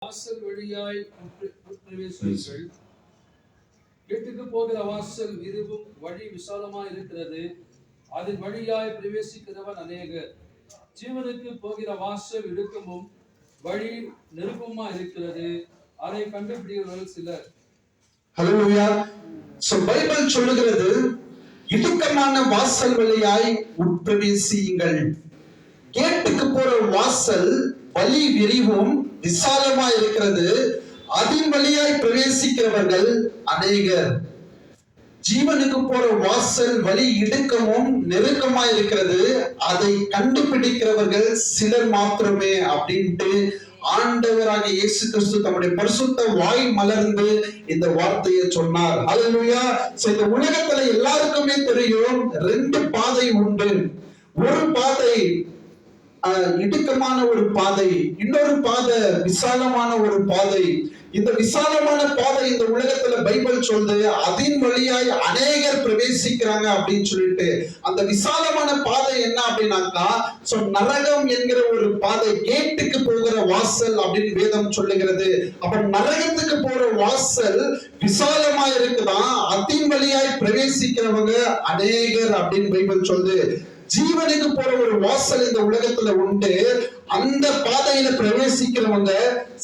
வாசல் வழியாய் உட்பிரவேசியுங்கள். வீட்டுக்கு போகிற வாசல் இதுவும் வழி விசாலமாய் இருக்கிறது, அதன் வழியாய் பிரவேசிக்கிறவன் அநேகர். ஜீவனுக்கு போகிற வாசல் இடுக்கமும் வழி நெருக்கமா இருக்கிறது, அதை கண்டுபிடிக்கிறவர்கள் சிலர். ஹல்லேலூயா. சோ பைபிள் சொல்லுகிறது, இடுக்கமான வாசல் வழியாய் உட்பிரவேசியுங்கள். கேட்டுக்கு போற வாசல் வழி விரிவும் விசாலமா இருக்கிறது, அதன் வழியாய் பிரவேசிக்கிறவர்கள் அநேகர். ஜீவனுக்கு போற வாசல் வழி இடுக்கமும் நெருக்கமா இருக்கிறது, அதை கண்டுபிடிக்கிறவர்கள் சிலர் மாத்திரமே அப்படின்ட்டு ஆண்டவராக இயேசு கிறிஸ்து தம்முடைய பரிசுத்த வாய் மலர்ந்து இந்த வார்த்தையை சொன்னார். ஹல்லேலூயா. இந்த உலகத்துல எல்லாருக்குமே தெரியும், ரெண்டு பாதை உண்டு. ஒரு பாதை இடுக்கமான ஒரு பாதை, இன்னொரு பாதை விசாலமான ஒரு பாதை. இந்த விசாலமான பாதை இந்த உலகத்துல பைபிள் சொல்லுது, அதன் வழியாய் அநேகர் பிரவேசிக்கிறாங்க அப்படின்னு சொல்லிட்டு. அந்த விசாலமான பாதை என்ன அப்படின்னாக்கா, நரகம் என்கிற ஒரு பாதை, கேட்டுக்கு போகிற வாசல் அப்படின்னு வேதம் சொல்லுகிறது. அப்ப நரகத்துக்கு போற வாசல் விசாலமா இருக்குதான், அதன் வழியாய் பிரவேசிக்கிறவங்க அநேகர் அப்படின்னு பைபிள் சொல்லுது. ஜீவனுக்கு போற ஒரு வாசல் இந்த உலகத்துல உண்டு, அந்த பாதையில பிரவேசிக்கிறவங்க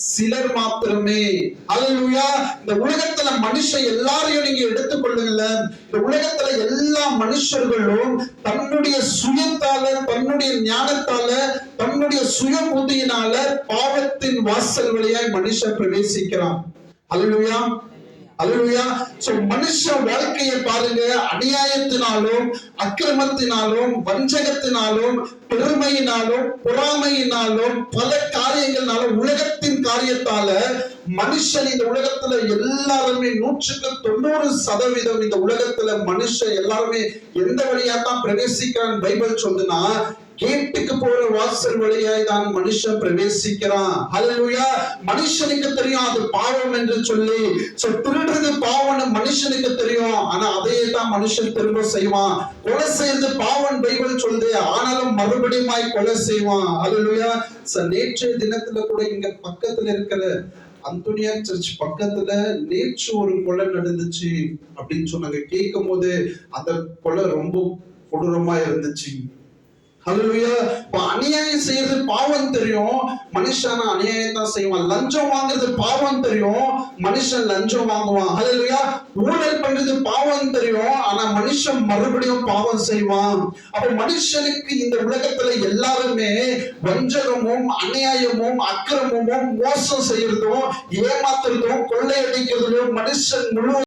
சிலர் மாத்திரமே. ஹல்லேலூயா. இந்த உலகத்துல மனுஷன் எல்லாரையும் நீங்க எடுத்துக்கொள்ளுங்கல்ல, இந்த உலகத்துல எல்லா மனுஷர்களும் தன்னுடைய சுயத்தால, தன்னுடைய ஞானத்தால, தன்னுடைய சுய புத்தியினால பாவத்தின் வாசல் வழியாய் மனுஷன் பிரவேசிக்கிறான். ஹல்லேலூயா. அல்லேலூயா. மனுஷ வாழ்க்கையை பாருங்க, அநியாயத்தினாலும் அக்கிரமத்தினாலும் வஞ்சகத்தினாலும் பெருமையினாலும் பொறாமையினாலும் பல காரியங்கள்னாலும் உலகத்தின் காரியத்தால மனுஷன் இந்த உலகத்துல எல்லாருமே 100% இந்த உலகத்துல மனுஷன் எல்லாருமே எந்த வழியா தான் பிரவேசிக்கிறான் பைபிள் சொல்லுதுன்னா, கேட்டுக்கு போற வாசல் வழியாய் தான் மனுஷன் பிரவேசிக்கிறான். ஹல்லேலூயா. மனுஷனுக்கு தெரியும் அது பாவம் என்று சொல்லி. திருடுறது பாவம் மனுஷனுக்கு தெரியும், ஆனா அதையே தான் மனுஷன் திரும்ப செய்வான். கொலை செய்யறது பாவம் பைபிள் சொல்லுது, ஆனாலும் மறுபடியும் கொலை செய்வான். ஹல்லேலூயா. நேற்றைய தினத்துல கூட இங்க பக்கத்துல இருக்கிற அந்தோனியா சர்ச் பக்கத்துல நேற்று ஒரு கொலை நடந்துச்சு அப்படின்னு சொன்னாங்க. கேட்கும் போது அந்த கொலை ரொம்ப கொடூரமா இருந்துச்சு. ஹல்லேலூயா. அநியாயம் செய்யறது பாவம் தெரியும், மனுஷன் அநியாயம் தான் செய்வான். லஞ்சம் வாங்குறது பாவம் தெரியும், மனுஷன் லஞ்சம் வாங்குவான். ஹல்லேலூயா. ஊழல் பண்றது பாவம் தெரியும், ஆனா மனுஷன் மறுபடியும் பாவம் செய்வான். அப்ப மனுஷனுக்கு இந்த உலகத்துல எல்லாருமே வஞ்சகமும் அநியாயமும் அக்கிரமமும் மோசம் செய்யறதும் ஏமாத்துறதும் கொள்ளையடிக்கிறதும் மனுஷன் முழு